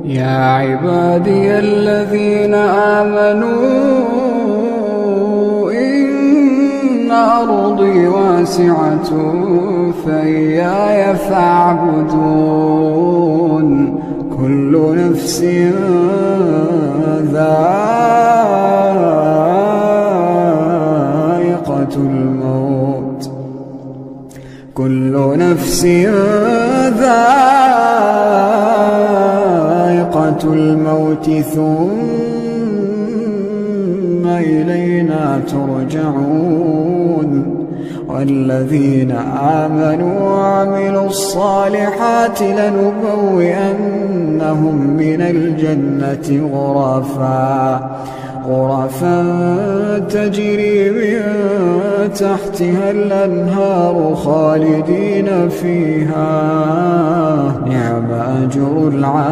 يا عبادي الذين آمنوا إن أرضي واسعة فإياي فاعبدون كل نفس ذائقة الموت كل نفس ذائقة الموت ثم إلينا ترجعون والذين آمنوا وعملوا الصالحات لنبوئنهم من الجنة غرفا تجري من تحتها الأنهار خالدين فيها نعم أجر العاملين.